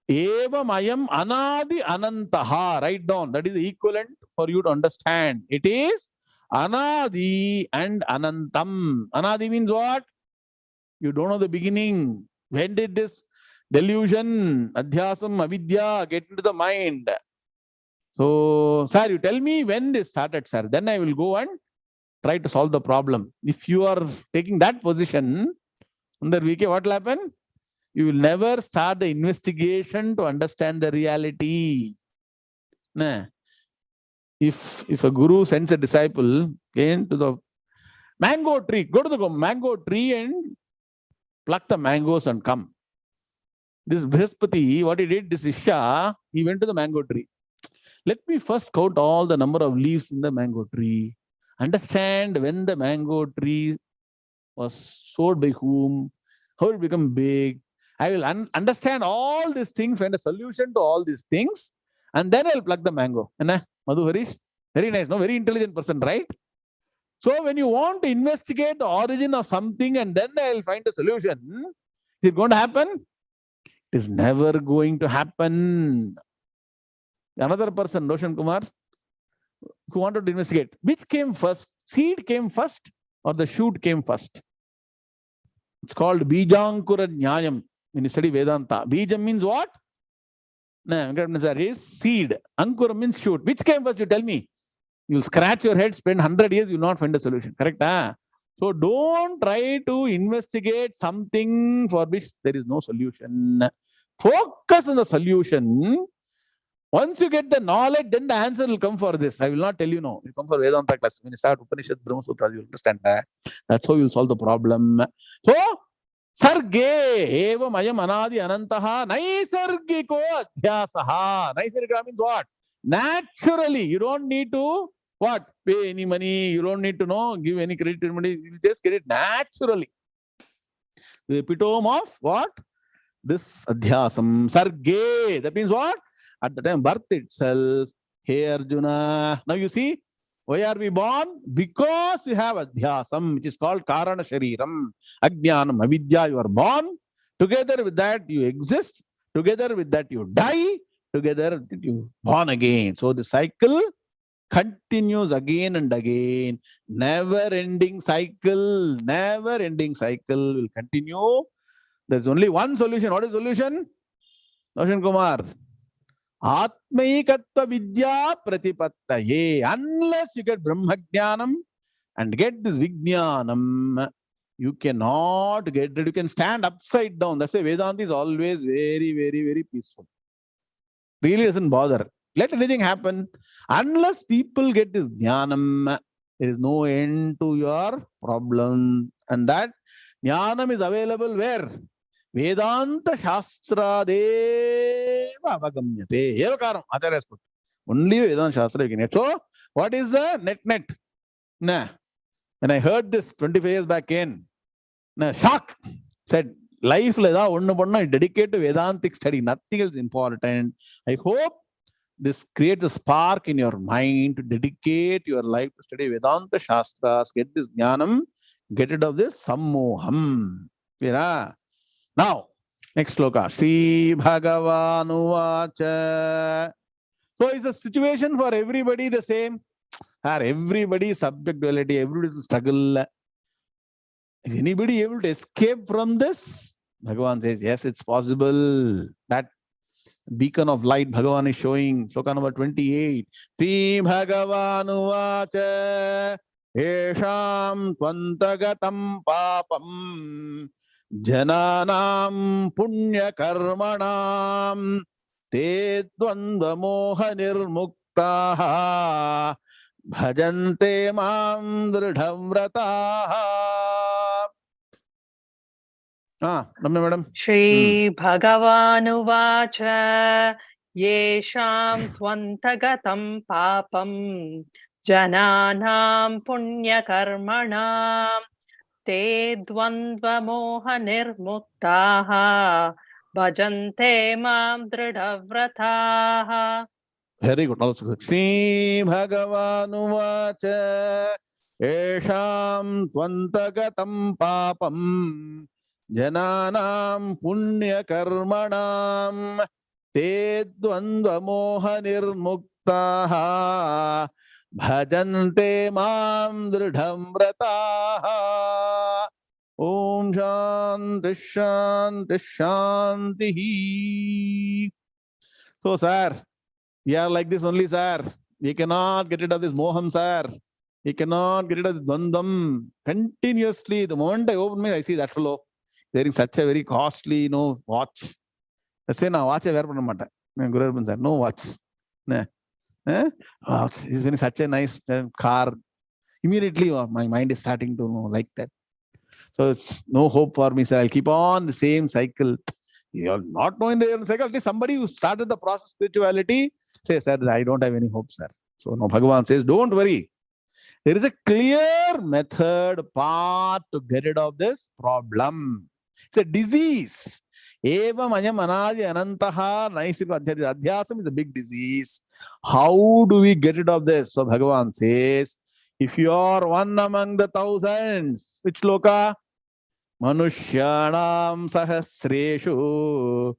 Evamayam anadi anantaha. Write down. That is equivalent for you to understand. It is anadi and anantam. Anadi means what? You don't know the beginning. When did this delusion, adhyasam, avidya get into the mind? So, sir, you tell me when this started, sir. Then I will go and try to solve the problem. If you are taking that position, under VK, what will happen? You will never start the investigation to understand the reality. Nah. If a guru sends a disciple to the mango tree, go to the mango tree and pluck the mangoes and come. This Brihaspati, what he did, this Isha, he went to the mango tree. Let me first count all the number of leaves in the mango tree. Understand when the mango tree was sowed by whom, how it become big. I will understand all these things, find a solution to all these things, and then I'll pluck the mango. Madhu Harish, very nice, no, very intelligent person, right? So when you want to investigate the origin of something and then I'll find a solution, is it going to happen? It is never going to happen. Another person, Roshan Kumar, who wanted to investigate, which came first? Seed came first or the shoot came first? It's called Bijankura Nyayam when you study Vedanta. Bijam means what? No, is seed. Ankura means shoot. Which came first? You tell me. You'll scratch your head, spend 100 years, you'll not find a solution. Correct? Huh? So don't try to investigate something for which there is no solution. Focus on the solution. Once you get the knowledge, then the answer will come for this. I will not tell you now. You come for Vedanta class. When you start Upanishad, Brahma Sutra, you understand that. That's how you'll solve the problem. So, sarge evam ayam anadi anantaha naisargiko adhyasaha. Naisargika means what? Naturally. You don't need to what? Pay any money. You don't need to know, give any credit to money. You just get it naturally. The epitome of what? This adhyasam. Sarge. That means what? At the time birth itself, hey Arjuna. Now you see, why are we born? Because we have adhyasam, which is called karana shariram, ajnanam, avidya. You are born. Together with that, you exist. Together with that, you die. Together with it, you born again. So the cycle continues again and again. Never-ending cycle. Never-ending cycle will continue. There's only one solution. What is the solution? Roshan Kumar. Atmaikatva vidya pratipattaye. Unless you get Brahmajnanam and get this Vijnanam, you cannot get it. You can stand upside down. That's why Vedanta is always very, very, very peaceful. Really doesn't bother. Let anything happen. Unless people get this Jnanam, There is no end to your problem. And that jnanam is available where? Vedanta Shastra deva avagamyate. Evakaram. Acharya put. Only Vedanta Shastra you can get. So, what is the net? Nah. When I heard this 25 years back in, nah, shock. Said, life dedicate to Vedantic study. Nothing else important. I hope this creates a spark in your mind to dedicate your life to study Vedanta Shastras, get this jnanam, get rid of this sammoham. Yeah. Now, next sloka. Sri Bhagavanuvacha. So is the situation for everybody the same? Or everybody is subject duality, everybody is struggle. Is anybody able to escape from this? Bhagavan says, yes, it's possible. That beacon of light Bhagavan is showing. Sloka number 28. Sri Bhagavanuvacha Esham Tvantagatam Papam Jananam Punya Karmanam Te Dvandva Moha Nirmuktaha Bhajante Mam Dridham Vrataha. Ramya madam. Shri Bhagavanuvacha Yesham Tvantagatam Papam Jananam Punya Karmanam Te Dvandva Moha Nirmuktaha Bhajante Mam Dridhavrataha. Very good. Also good. Shri Bhagavanuvacha Esham Tvantagatam Papam Jananam Punya Karmanam Te Dvandva Moha Nirmuktaha Bhajante Mam Dridham Vrataha. Om Shanti Shanti Shanti. So, sir, we are like this only, sir. We cannot get rid of this moham, sir. We cannot get rid of this bandham. Continuously, the moment I open my eyes, I see that fellow wearing such a very costly, watch. That's why now watch I wear panna Guru sir, no watch. He's wearing such a nice car. Immediately, my mind is starting to like that. So it's no hope for me, sir. I'll keep on the same cycle. You're not knowing the cycle. At least somebody who started the process of spirituality says, sir, I don't have any hope, sir. So no, Bhagavan says, don't worry. There is a clear method, path to get rid of this problem. It's a disease. Evam ayam anadi anantaha naisika adhyasam is a big disease. How do we get rid of this? So Bhagavan says, if you are one among the thousands, which loka? Manushyanam sahasreshu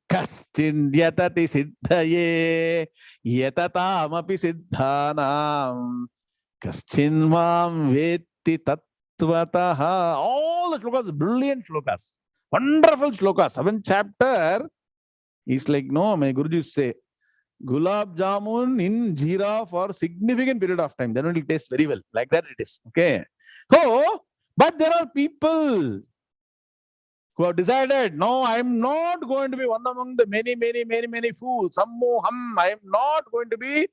kaschindyatati siddhaye yatataamapi siddhanam kaschinvam vetti tattvataha. All the shlokas, brilliant shlokas, wonderful shlokas. 7th chapter is like, my Guruji say, gulab jamun in jeera for significant period of time. Then it will taste very well. Like that it is. Okay. So, but there are people who have decided, no, I am not going to be one among the many fools. Sammoham. I am not going to be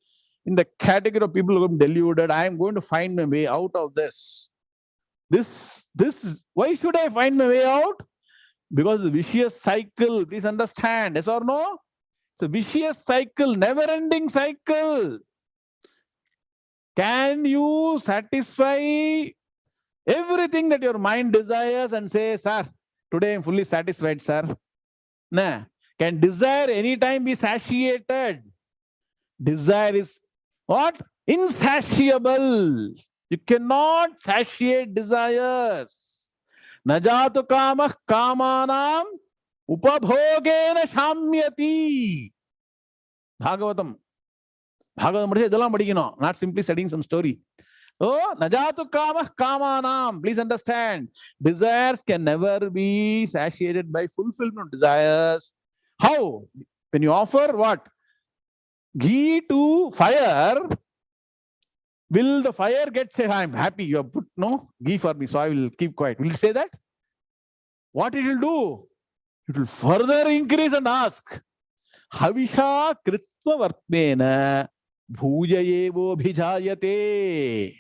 in the category of people who are deluded. I am going to find my way out of this. Why should I find my way out? Because the vicious cycle, please understand, yes or no? It's a vicious cycle, never-ending cycle. Can you satisfy everything that your mind desires and say, sir, today I'm fully satisfied, sir? Nah. Can desire anytime be satiated? Desire is what? Insatiable. You cannot satiate desires. Najatu kamah kamanam upabhogena shamyati. Bhagavatam. Bhagavatam, not simply studying some story. Oh, najatu kamah kamanam. Please understand, desires can never be satiated by fulfillment of desires. How? When you offer what? Ghee to fire, will the fire get say, I'm happy, you have put ghee for me, so I will keep quiet. Will it say that? What it will do? It will further increase and ask, Havisha kritva vartmena bhujayevo bhijayate.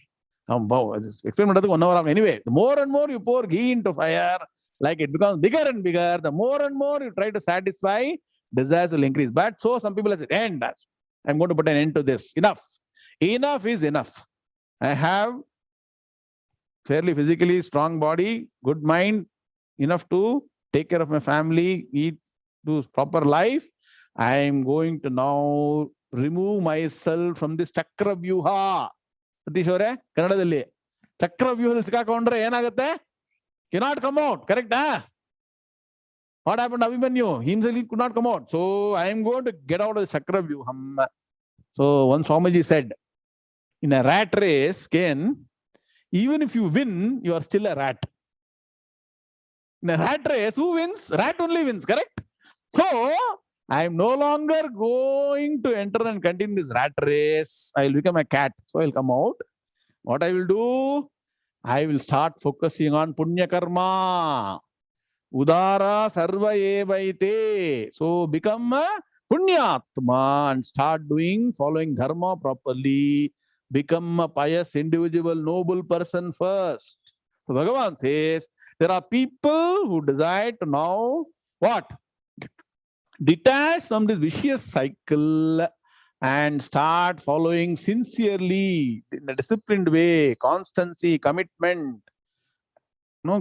Wow, experiment 1 hour. Anyway, the more and more you pour ghee into fire, like it becomes bigger and bigger, the more and more you try to satisfy, desires will increase. But so some people say, end. I'm going to put an end to this. Enough. Enough is enough. I have fairly physically strong body, good mind, enough to take care of my family, eat, do proper life. I am going to now remove myself from this chakra vyuha. Satish ಅವರೇ, ಕನ್ನಡದಲ್ಲಿ ಚಕ್ರ ವ್ಯೂಹದಲ್ಲಿ ಸಿಕ್ಕಾಕೊಂಡ್ರೆ ಏನಾಗುತ್ತೆ? cannot come out. Correct? What happened to Abhimanyu? Himself he could not come out. So I am going to get out of the chakra vyuham. So one Swamiji said, in a rat race, even if you win, you are still a rat. In a rat race, who wins? Rat only wins. Correct? So I am no longer going to enter and continue this rat race. I will become a cat. So I will come out. What I will do? I will start focusing on punya karma. Udara sarva evaite. So become a punyatma and start following dharma properly. Become a pious individual, noble person first. So Bhagavan says, there are people who decide to now, what? Detach from this vicious cycle and start following sincerely, in a disciplined way, constancy, commitment.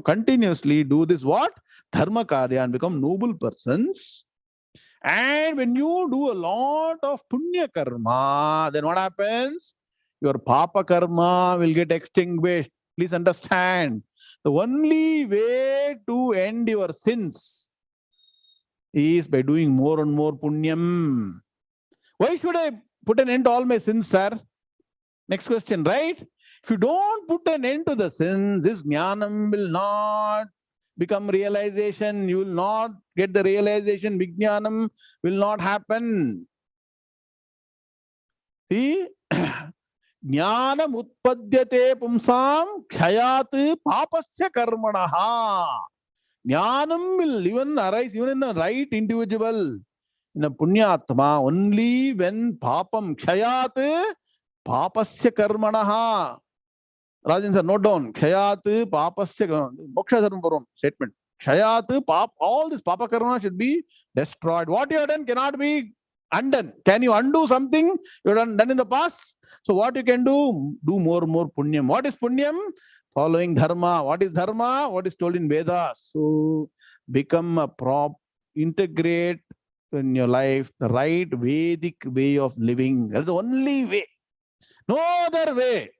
Continuously do this what? Dharma karya and become noble persons. And when you do a lot of punya karma, then what happens? Your papa karma will get extinguished. Please understand. The only way to end your sins is by doing more and more punyam. Why should I put an end to all my sins, sir? Next question, right? If you don't put an end to the sin, this jnanam will not become realization. You will not get the realization. Vijnanam will not happen. See? Jnanam utpadyate pumsam kshayat papasya karmanaha. Jnanam will even arise even in the right individual, in a punyatma, only when papam kshayat papasya karmanaha. Rajan sir, note down. Kshayat papasya moksha dharma statement. Kshayat pap, all this papa karma should be destroyed. What you have done cannot be undone. Can you undo something you have done in the past? So what you can do? Do more and more punyam. What is punyam? Following dharma. What is dharma? What is told in Vedas? So become a integrate in your life the right Vedic way of living. That's the only way. No other way.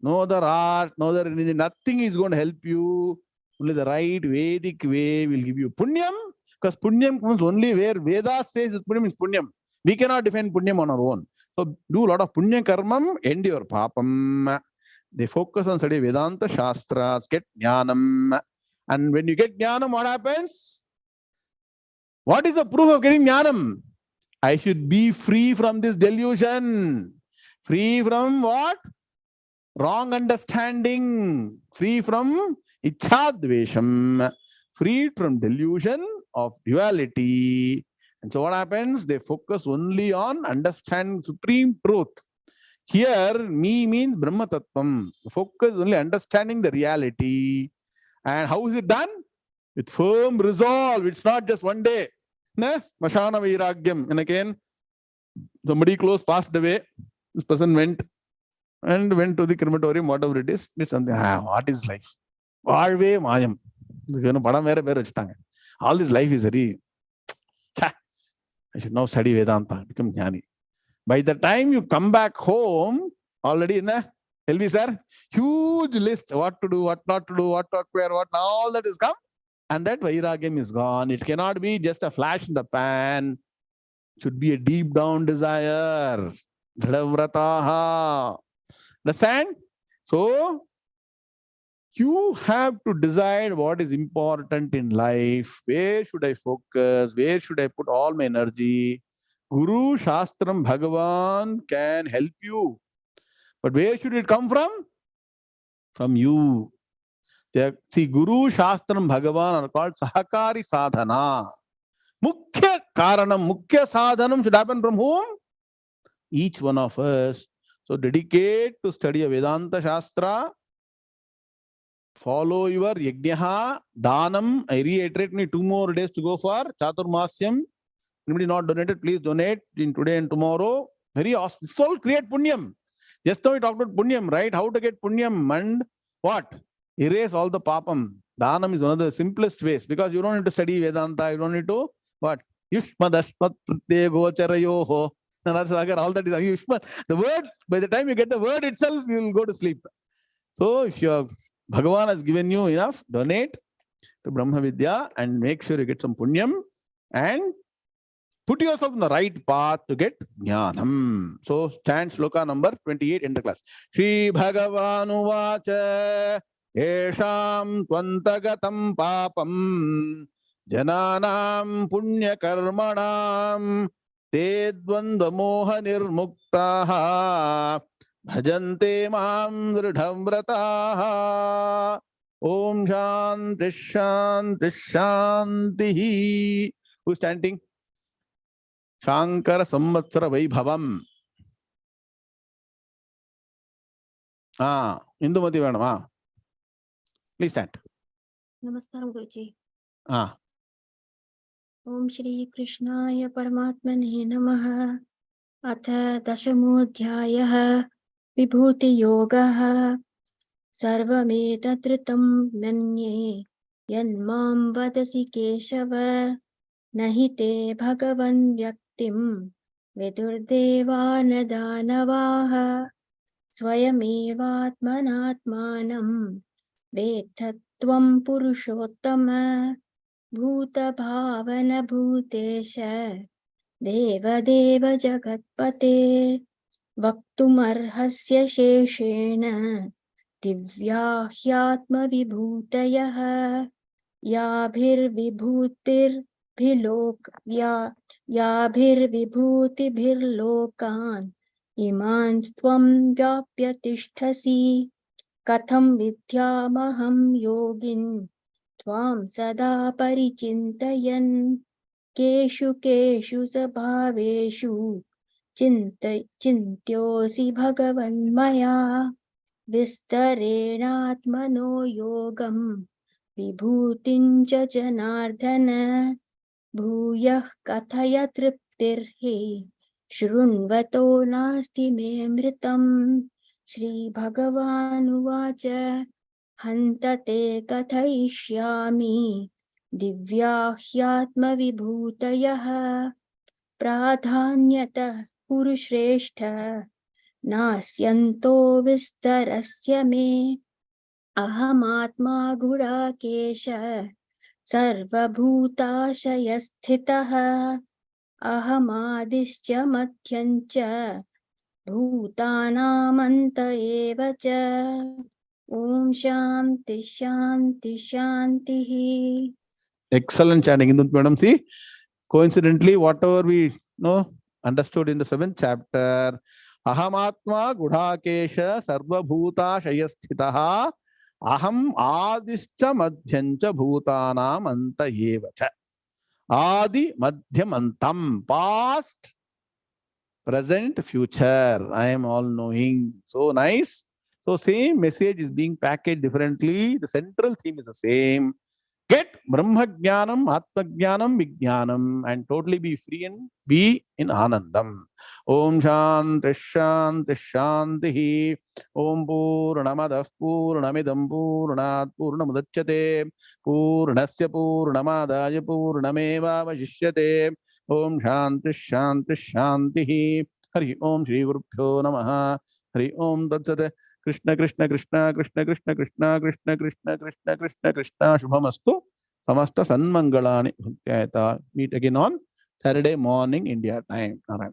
No other art, no other religion. Nothing is going to help you. Only the right Vedic way will give you punyam. Because punyam comes only where Vedas says punyam is punyam. We cannot define punyam on our own. So do a lot of punya karmam, end your papam. They focus on study Vedanta Shastras, get jnanam. And when you get jnanam, what happens? What is the proof of getting jnanam? I should be free from this delusion. Free from what? Wrong understanding. Free from ichadvesham. Freed from delusion of duality. And so what happens? They focus only on understanding supreme truth. Here, me means Brahma Tattvam. Focus only understanding the reality. And how is it done? With firm resolve. It's not just one day. Mashana Vairagyam. And again, somebody close passed away. This person went to the crematorium, whatever it is. Did something. What is life? Valve Mayam. All this life is very. I should now study Vedanta, become jnani. By the time you come back home, already in a LV sir, huge list, what to do, what not to do, what to acquire, what, all that is come. And that vairagam is gone. It cannot be just a flash in the pan. It should be a deep down desire. Dhadavrataha. Understand? So, you have to decide what is important in life. Where should I focus? Where should I put all my energy? Guru, Shastram, Bhagavan can help you. But where should it come from? From you. See, Guru, Shastram, Bhagavan are called Sahakari Sadhana. Mukhya Karanam, Mukhya Sadhanam should happen from whom? Each one of us So dedicate to study a Vedanta Shastra. Follow your yajnaha, danam. I reiterate, me 2 more days to go for Chaturmasyam. Anybody not donated, please donate in today and tomorrow. Very awesome. This all create punyam. Just now we talked about punyam, right? How to get punyam and what? Erase all the papam. Dhanam is one of the simplest ways because you don't need to study Vedanta. You don't need to what? Yushmadashmat pratyay gocharayoho. All that is Yushmad. The word, by the time you get the word itself, you will go to sleep. So if your Bhagavan has given you enough, donate to Brahma Vidya and make sure you get some punyam and put yourself on the right path to get jnanam. So stand shloka number 28 in the class. Shri Bhagavanu vacha esham tvantagatam papam jananam punya karmanam te dvandva moha nirmuktaha bhajante mam dridham vrataha. Om Shanti Shanti Shanti. Who's chanting? Shankara Samvatsara Vaibhavam. Indumati Vedama. Please stand. Namaskaram Guruji. Om Shri Krishnaya Paramatmane Namaha. Atha Dashamodhyayah Vibhuti Yogaha Sarvametatриtam Manye Yanmam Vadasi Keshava Nahite Bhagavan Vyaktim Vidurdeva Nadanavaha Swayamevatmanatmanam Vethatvam Purushottama Bhuta Bhavana Bhutesha Deva Deva Jagatpate Vaktumarhasya Sheshena Divyahyatma Vibhutayah Yabhir Vibhutir Vibhutibhirlokan Iman Tvam Vyapya Tishtasi Katham Vidyamaham Yogin Tvam Sada Parichintayan Keshu Keshu Sabhaveshu Chintyosi Bhagavan Maya Vistarenatmano Yogam Vibhutincha Janardhana Bhuyah Kathaya Triptirhi Shrunvato Nasti Memritam. Shri Bhagavan Uvacha Hantate Kathayishyami Divyahyatma Vibhutayah Pradhanyata Purushrestha Nasyanto Vistarasya Me Ahamatma Gudakesha Sarvabhutashayasthitah Ahamadischa Madhyancha Bhutanamanta eva cha. Om Shanti Shanti Shanti. Excellent chanting, Madam. See, coincidentally, whatever we understood in the 7th chapter, Ahamatma Gudhakesha Sarvabhuta Shayasthitaha Aham Adischa Madhyancha Bhutanam Anta Yevacha. Adi Madhyamantam. Past, present, future. I am all knowing. So nice. So same message is being packaged differently. The central theme is the same. Get Brahma Jnanam, Atma Jnanam, Vijnanam, and totally be free and be in Anandam. Om Shanti Shanti Shanti. Om Purnamadav Purnamidam Purnat Purnamudachyate Purnasya Purnamadaya Purnameva Vashishyate. Om Shanti Shanti Shanti. Hari Om Shri Gurubhyo Namaha. Hari Om Tatsate. Krishna Krishna Krishna Krishna Krishna Krishna Krishna Krishna Krishna Krishna Krishna Shubhamastu Samasta Sanmangalani. Meet again on Saturday morning India time. All right.